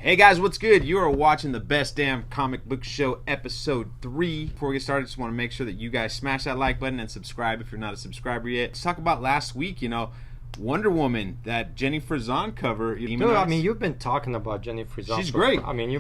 Hey guys, what's good? You are watching the Best Damn Comic Book Show episode 3. Before we get started, just want to make sure that you guys smash that like button and subscribe if you're not a subscriber yet. Let's talk about last week, Wonder Woman, that Jenny Frison cover. Dude, I mean, you've been talking about Jenny Frison. She's great. I mean,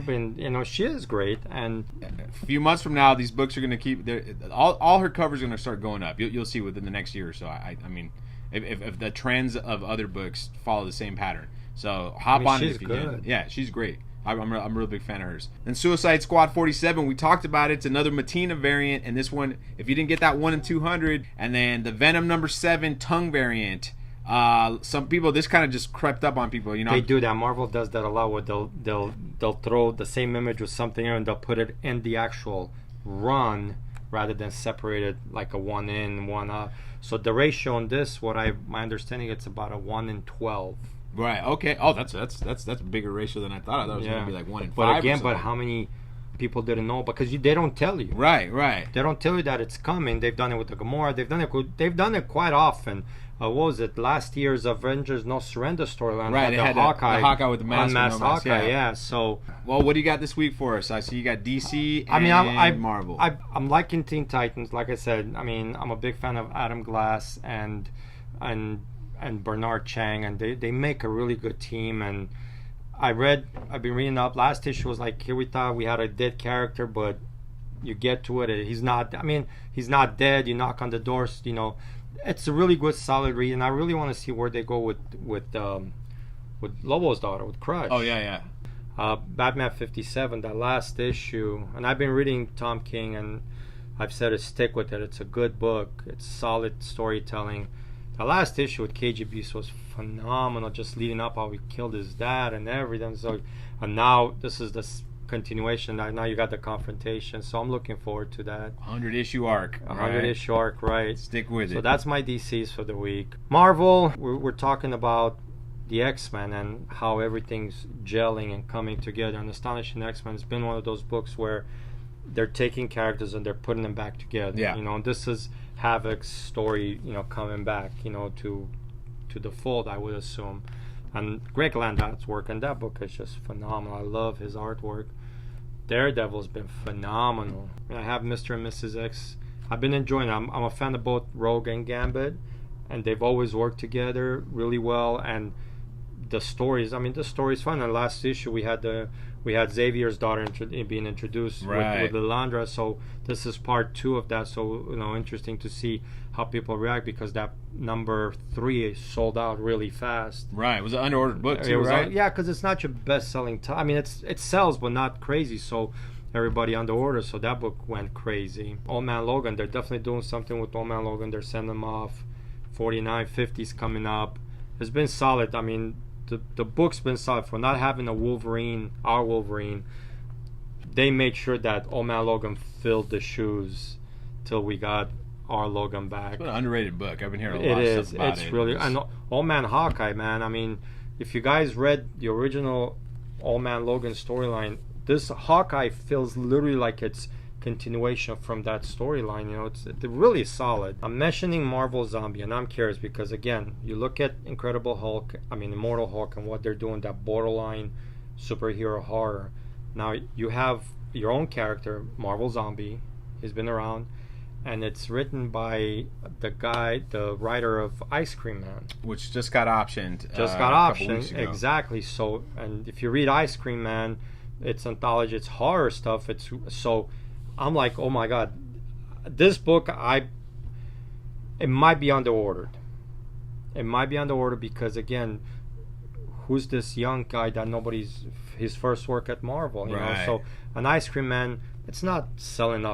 she is great. And a few months from now, these books are going to keep, all her covers are going to start going up. You'll see within the next year or so. I mean, if the trends of other books follow the same pattern. So hop on it if you can. Yeah, she's great. I'm a real big fan of hers. And Suicide Squad 47, we talked about it. It's another Matina variant. And this one, if you didn't get that 1 in 200, and then the Venom number 7 tongue variant. Some people, this kind of just crept up on people. They do that. Marvel does that a lot. Where they'll throw the same image with something and they'll put it in the actual run rather than separate it like a 1 in, 1 out. So the ratio on this, my understanding, it's about a 1 in 12. Right. Okay. Oh, that's a bigger ratio than I thought. I thought it was going to be like 1 in 5. But again, how many people didn't know? Because they don't tell you. Right. They don't tell you that it's coming. They've done it with the Gamora. They've done it quite often. What was it? Last year's Avengers No Surrender storyline. Right. It had the Hawkeye with the mask. Unmasked Hawkeye. Yeah. So. Well, what do you got this week for us? I see you got DC and Marvel. I'm liking Teen Titans. Like I said, I mean, I'm a big fan of Adam Glass and Bernard Chang, and they make a really good team. And I've been reading up. Last issue was like, here we thought we had a dead character, but you get to it, he's not dead. You knock on the doors, it's a really good, solid read, and I really want to see where they go with Lobo's daughter, with Crush. Oh yeah. Batman 57, that last issue, and I've been reading Tom King, and I've said to stick with it. It's a good book. It's solid storytelling. The last issue with KG Beast was phenomenal, just leading up how he killed his dad and everything. So, and now this is the continuation. Now you got the confrontation. So I'm looking forward to that. 100-issue arc. 100-issue arc, right. Stick with it. So that's my DCs for the week. Marvel, we're talking about the X-Men and how everything's gelling and coming together. And Astonishing X-Men has been one of those books where they're taking characters and they're putting them back together. Yeah. This is Havoc's story, coming back, to the fold, I would assume. And Greg Landau's work on that book is just phenomenal. I love his artwork. Daredevil's been phenomenal. I have Mr. and Mrs. X. I've been enjoying it. I'm a fan of both Rogue and Gambit, and they've always worked together really well. And the story's fun. And last issue we had Xavier's daughter being introduced with Lilandra, so this is part 2 of that. So interesting to see how people react, because that number 3 sold out really fast. Right, it was an underordered book too, right? Yeah, because it's not your best-selling. I mean, it sells, but not crazy. So everybody under order. So that book went crazy. Old Man Logan, they're definitely doing something with Old Man Logan. They're sending him off. 49, 50's coming up. It's been solid. I mean, the book's been solid for not having our Wolverine. They made sure that Old Man Logan filled the shoes till we got our Logan back. It's an underrated book. I've been hearing a lot of stuff about it. It's really, and Old Man Hawkeye, man. I mean, if you guys read the original Old Man Logan storyline, this Hawkeye feels literally like it's continuation from that storyline. It's really solid. I'm mentioning Marvel Zombie, and I'm curious because, again, you look at Immortal Hulk, and what they're doing, that borderline superhero horror. Now you have your own character, Marvel Zombie. He's been around, and it's written by the writer of Ice Cream Man, which just got optioned. Exactly. So, and if you read Ice Cream Man, it's anthology, it's horror stuff. I'm like, oh my god, this book, it might be underordered. It might be underordered because, again, who's this young guy that his first work at Marvel, right. So an Ice Cream Man, it's not selling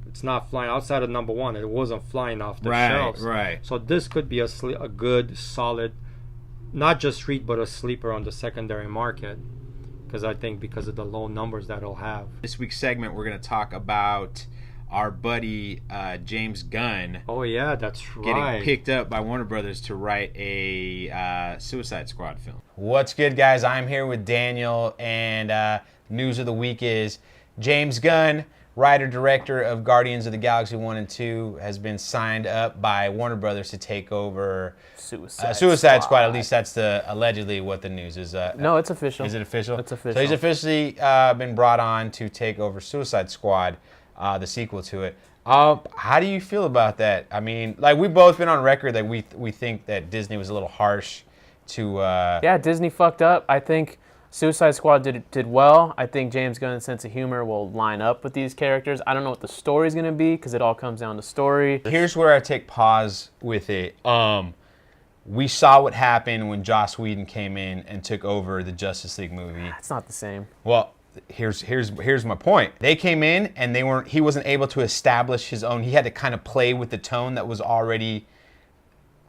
it's not flying outside of number 1. It wasn't flying off the shelves. Right. So this could be a good, solid, not just read, but a sleeper on the secondary market. Because I think because of the low numbers that it'll have. This week's segment, we're going to talk about our buddy James Gunn. Oh yeah, that's right. Getting picked up by Warner Brothers to write a Suicide Squad film. What's good, guys? I'm here with Daniel, and news of the week is James Gunn writer-director of Guardians of the Galaxy 1 and 2, has been signed up by Warner Brothers to take over Suicide Squad. At least that's allegedly what the news is. No, it's official. Is it official? It's official. So he's officially been brought on to take over Suicide Squad, the sequel to it. How do you feel about that? I mean, like, we've both been on record that we think that Disney was a little harsh to... Yeah, Disney fucked up. I think Suicide Squad did well. I think James Gunn's sense of humor will line up with these characters. I don't know what the story's going to be because it all comes down to story. Here's where I take pause with it. We saw what happened when Joss Whedon came in and took over the Justice League movie. It's not the same. Well, here's my point. They came in and he wasn't able to establish his own. He had to kind of play with the tone that was already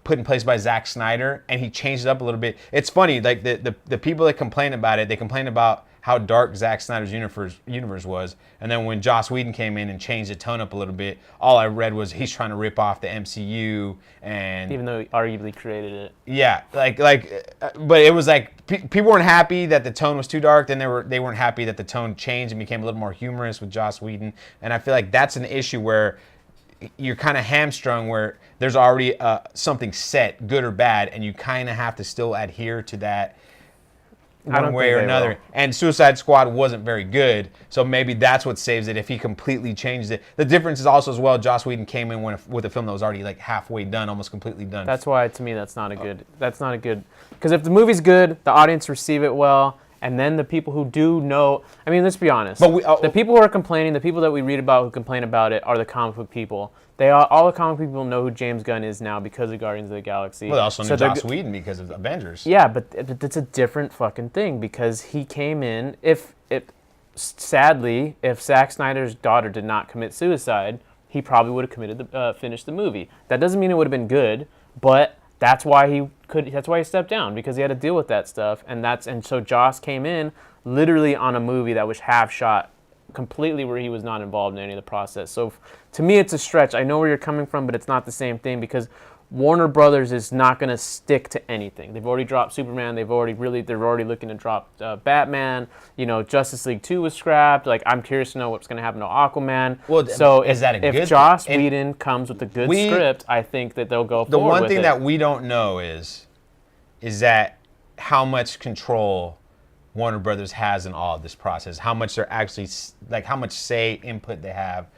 put in place by Zack Snyder, and he changed it up a little bit. It's funny, like the people that complain about it, they complain about how dark Zack Snyder's universe was, and then when Joss Whedon came in and changed the tone up a little bit, all I read was he's trying to rip off the MCU, and even though he arguably created it. Yeah, but it was like people weren't happy that the tone was too dark. Then they weren't happy that the tone changed and became a little more humorous with Joss Whedon, and I feel like that's an issue where you're kind of hamstrung, where there's already something set, good or bad, and you kind of have to still adhere to that one way or another. And Suicide Squad wasn't very good, so maybe that's what saves it if he completely changes it. The difference is also as well, Joss Whedon came in with a film that was already like halfway done, almost completely done. That's why, to me, that's not a good, because if the movie's good, the audience receive it well, and then the people who do know, I mean, let's be honest. But the people who are complaining, the people that we read about who complain about it are the comic book people. All the comic book people know who James Gunn is now because of Guardians of the Galaxy. Well, they also knew Joss Whedon because of Avengers. Yeah, but it's a different fucking thing because he came in. Sadly, if Zack Snyder's daughter did not commit suicide, he probably would have finished the movie. That doesn't mean it would have been good, but that's why he stepped down, because he had to deal with that stuff, and so Joss came in literally on a movie that was half shot completely, where he was not involved in any of the process. So to me, it's a stretch. I know where you're coming from, but it's not the same thing, because Warner Brothers is not going to stick to anything. They've already dropped Superman. They're already looking to drop Batman. Justice League 2 was scrapped. Like, I'm curious to know what's going to happen to Aquaman. Well, so is that a good if Joss Whedon comes with a good script, I think that they'll go forward with it. The one thing that we don't know is that how much control Warner Brothers has in all of this process, how much they're actually, like, how much input they have,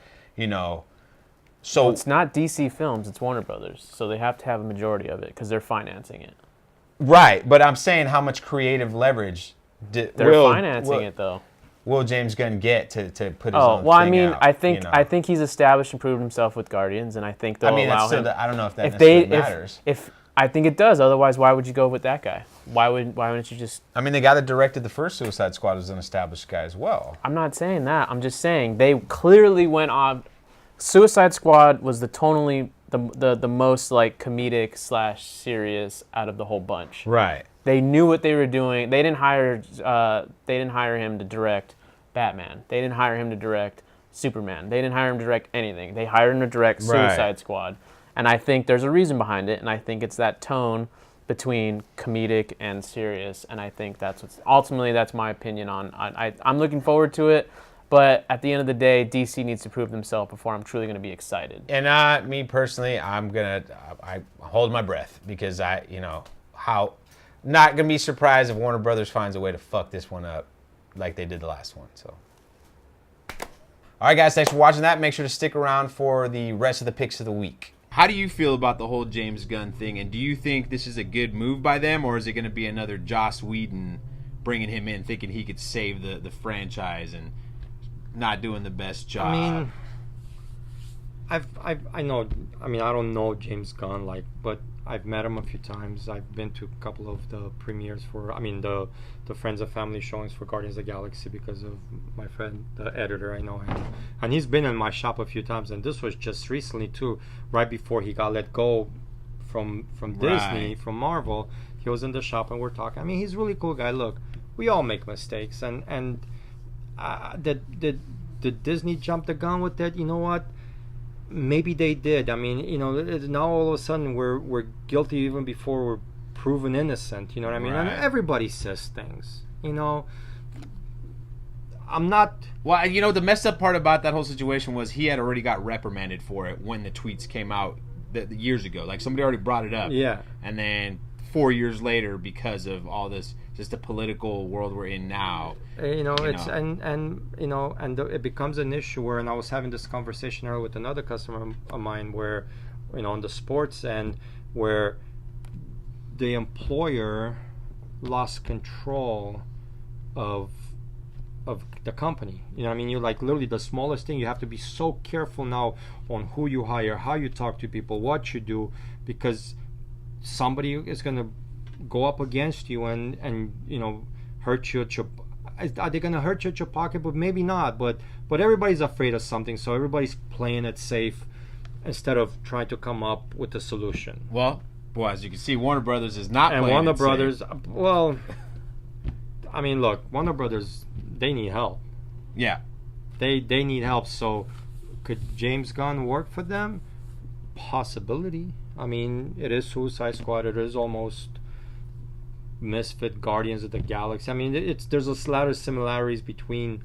So it's not DC Films, it's Warner Brothers, so they have to have a majority of it because they're financing it. Right, but I'm saying how much creative leverage they're financing it though. Will James Gunn get to put his own thing out, I think he's established and proved himself with Guardians, and I think they'll allow him. I don't know if that necessarily matters. If I think it does. Otherwise, why would you go with that guy? Why wouldn't you just... I mean, the guy that directed the first Suicide Squad is an established guy as well. I'm not saying that. I'm just saying they clearly went on... Suicide Squad was the most, like, comedic / serious out of the whole bunch. Right. They knew what they were doing. They didn't hire him to direct Batman. They didn't hire him to direct Superman. They didn't hire him to direct anything. They hired him to direct Suicide Squad. And I think there's a reason behind it, and I think it's that tone between comedic and serious, and I think that's my opinion on. I'm looking forward to it, but at the end of the day, DC needs to prove themselves before I'm truly going to be excited. And me personally, I hold my breath, because not going to be surprised if Warner Brothers finds a way to fuck this one up like they did the last one. So, all right, guys, thanks for watching that. Make sure to stick around for the rest of the picks of the week. How do you feel about the whole James Gunn thing, and do you think this is a good move by them, or is it going to be another Joss Whedon bringing him in, thinking he could save the franchise and not doing the best job? I don't know James Gunn, but I've met him a few times. I've been to a couple of the premieres the Friends and Family showings for Guardians of the Galaxy because of my friend, the editor. I know him, and he's been in my shop a few times. And this was just recently too, right before he got let go from Disney, from Marvel. He was in the shop and we're talking. I mean, he's a really cool guy. Look, we all make mistakes, and did Disney jump the gun with that? You know what? Maybe they did. I mean, now all of a sudden we're guilty even before we're proven innocent. You know what I mean? Right. And everybody says things. I'm not. Well, you know, the messed up part about that whole situation was he had already got reprimanded for it when the tweets came out the years ago. Like, somebody already brought it up. Yeah. And then 4 years later, because of all this, just the political world we're in now. It becomes an issue where, and I was having this conversation earlier with another customer of mine where, on the sports end, where the employer lost control of the company. You know what I mean? You're like, literally the smallest thing, you have to be so careful now on who you hire, how you talk to people, what you do, because somebody is going to go up against you and hurt you at your. Are they going to hurt you at your pocketbook? Maybe not, but everybody's afraid of something, so everybody's playing it safe instead of trying to come up with a solution. Well, boy, as you can see, Warner Brothers is not and playing Warner it Brothers. safe. Well, I mean, look, Warner Brothers, they need help. Yeah. They need help. So, could James Gunn work for them? Possibility. I mean, it is Suicide Squad. It is almost Misfit Guardians of the Galaxy. I mean, there's a lot of similarities between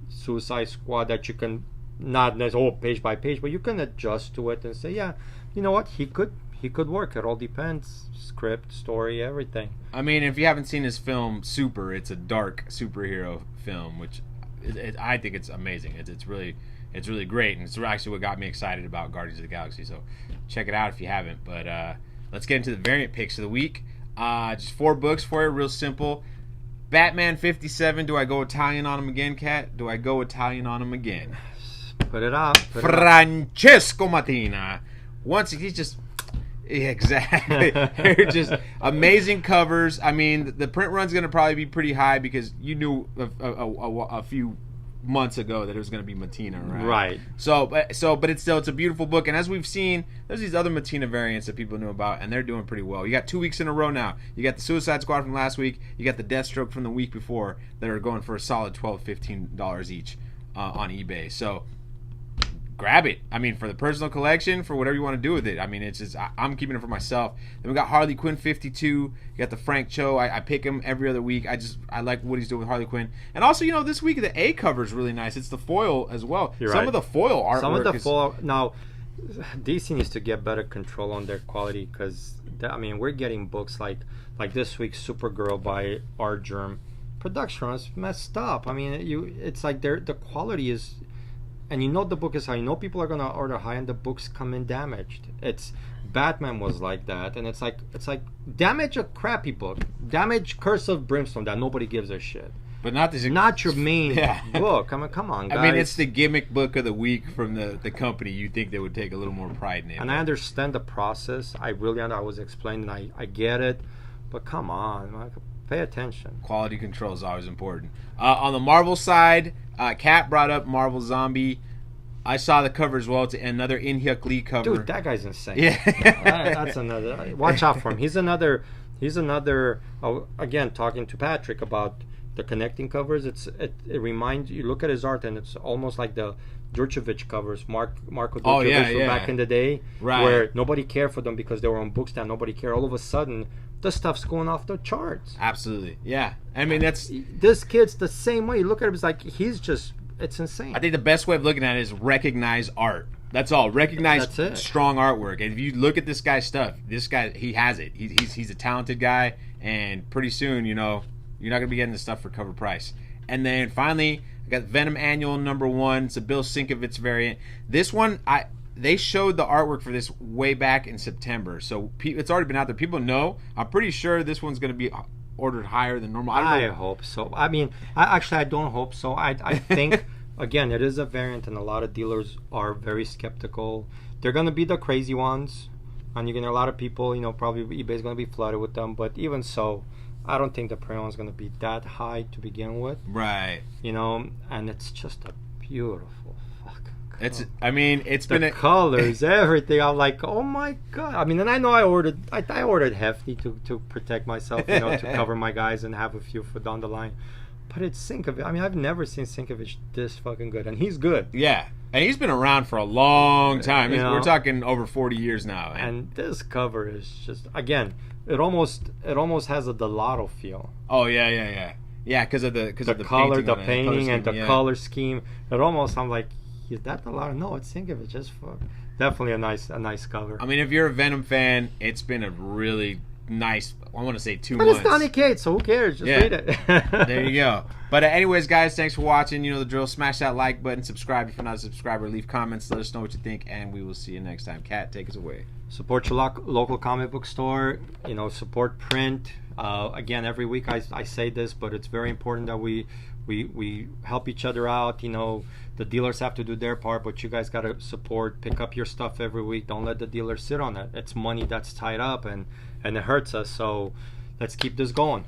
Suicide Squad that you can not necessarily page by page, but you can adjust to it and say, yeah, you know what, he could work. It all depends. Script, story, everything. I mean, if you haven't seen his film Super, it's a dark superhero film, which I think it's amazing. It's really great, and it's actually what got me excited about Guardians of the Galaxy. So check it out if you haven't. But let's get into the variant picks of the week. Just 4 books for you, real simple. Batman 57. Do I go Italian on him again, Cat? Do I go Italian on him again? Put it out. Francesco Mattina. Once he's just. Exactly. They're just amazing covers. I mean, the print run's going to probably be pretty high because you knew a few months ago that it was going to be Mattina, right? Right. But it's a beautiful book, and as we've seen, there's these other Mattina variants that people knew about, and they're doing pretty well. You got 2 weeks in a row now. You got the Suicide Squad from last week. You got the Deathstroke from the week before that are going for a solid $12, $15 each on eBay. So grab it. I mean, for the personal collection, for whatever you want to do with it. I mean, it's just, I'm keeping it for myself. Then we got Harley Quinn 52. You got the Frank Cho. I pick him every other week. I like what he's doing with Harley Quinn. And also, this week the A cover is really nice. It's the foil as well. You're Some right. of the foil artwork. Some of the foil. Now, DC needs to get better control on their quality because, I mean, we're getting books like this week's Supergirl by Art Germ. Production is messed up. I mean, it's like the quality is. And the book is high. People are gonna order high, and the books come in damaged. It's Batman was like that, and it's like damage a crappy book, damage Curse of Brimstone that nobody gives a shit. But not your main book. I mean, come on, guys. I mean, it's the gimmick book of the week from the company. You think they would take a little more pride in it. And I understand the process. I was explaining. I get it, but come on, pay attention. Quality control is always important. On the Marvel side, Kat brought up Marvel Zombie. I saw the cover as well. It's another In-Hyuk Lee cover. Dude, that guy's insane. Yeah. That's another. Watch out for him. He's another. Again, talking to Patrick about the connecting covers. It reminds you. Look at his art, and it's almost like the Djurcevic covers, Marco Djurcevic from back in the day, right, where nobody cared for them because they were on Bookstand. Nobody cared. All of a sudden, the stuff's going off the charts. Absolutely, yeah. I mean, this kid's the same way. You look at him, it's like it's insane. I think the best way of looking at it is recognize art. That's all. Recognize strong artwork. And if you look at this guy's stuff, he has it. He's a talented guy, and pretty soon, you're not going to be getting this stuff for cover price. And then finally, I got Venom Annual #1. It's a Bill Sienkiewicz variant. This one, they showed the artwork for this way back in September, so it's already been out there. People know. I'm pretty sure this one's going to be ordered higher than normal. I hope so. I mean, I don't hope so. I think, again, it is a variant, and a lot of dealers are very skeptical. They're going to be the crazy ones, and you're going to a lot of people, probably eBay's going to be flooded with them, but even so, I don't think the print one's going to be that high to begin with. Right. And it's just a beautiful fucking color. It's been the colors, everything. I'm like, oh my god. I mean, and I know I ordered hefty to protect myself, to cover my guys and have a few for down the line. But it's Sienkiewicz. I mean, I've never seen Sienkiewicz this fucking good, and he's good. Yeah, and he's been around for a long time. We're talking over 40 years now. And this cover is just, again, it almost has a Delato feel. Oh yeah. Yeah, because of the color, the painting painting, and the yeah. color scheme. It almost, I'm like, is that a lot? No, it's think of it just for definitely a nice cover. I mean, if you're a Venom fan, it's been a really nice. I want to say 2 But months. it's Donny Cates, so who cares? Just read it. There you go. But anyways, guys, thanks for watching. You know the drill. Smash that like button, subscribe if you're not a subscriber, leave comments, let us know what you think, and we will see you next time. Cat, take us away. Support your local comic book store. You know, support print. Again, every week I say this, but it's very important that we help each other out. You know, the dealers have to do their part, but you guys got to support, pick up your stuff every week. Don't let the dealer sit on it. It's money that's tied up, and it hurts us. So let's keep this going.